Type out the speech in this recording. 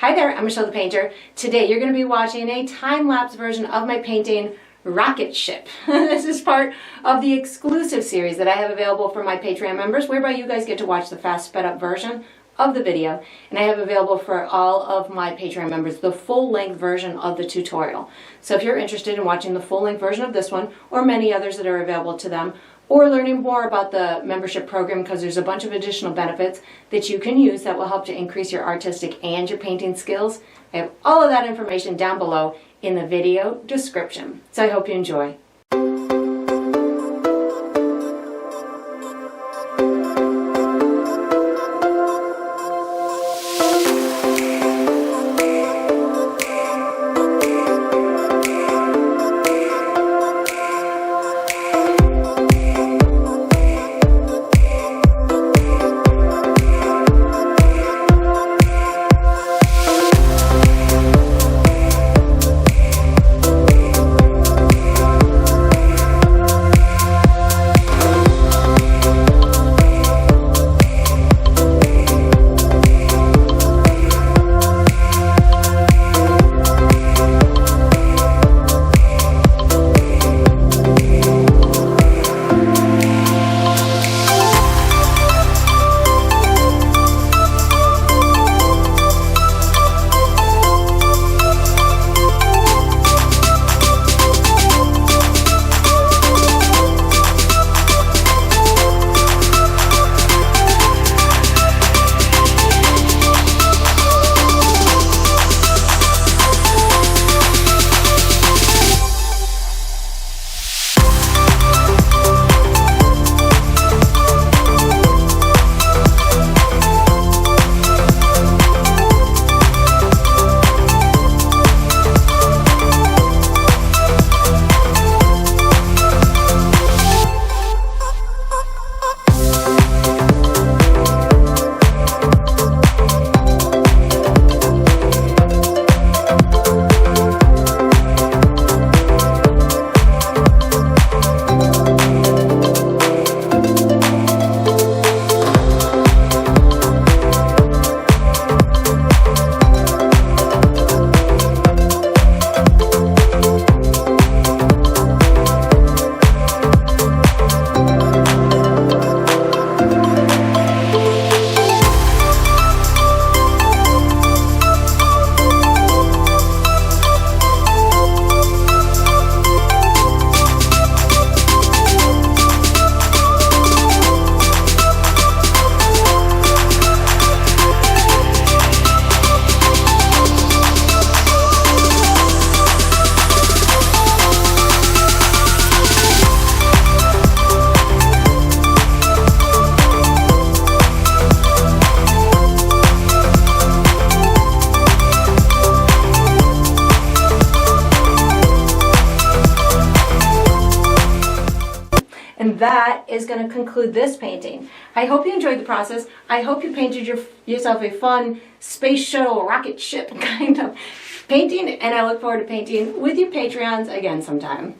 Hi there, I'm Michelle the Painter. Today you're going to be watching a time-lapse version of my painting Rocket Ship. This is part of the exclusive series that I have available for my Patreon members, whereby you guys get to watch the fast sped up version of the video, and I have available for all of my Patreon members the full-length version of the tutorial. So if you're interested in watching the full-length version of this one, or many others that are available to them, or learning more about the membership program, because there's a bunch of additional benefits that you can use that will help to increase your artistic and your painting skills, I have all of that information down below in the video description. So I hope you enjoy. And that is going to conclude this painting. I hope you enjoyed the process. I hope you painted yourself a fun space shuttle rocket ship kind of painting, and I look forward to painting with you Patreons again sometime.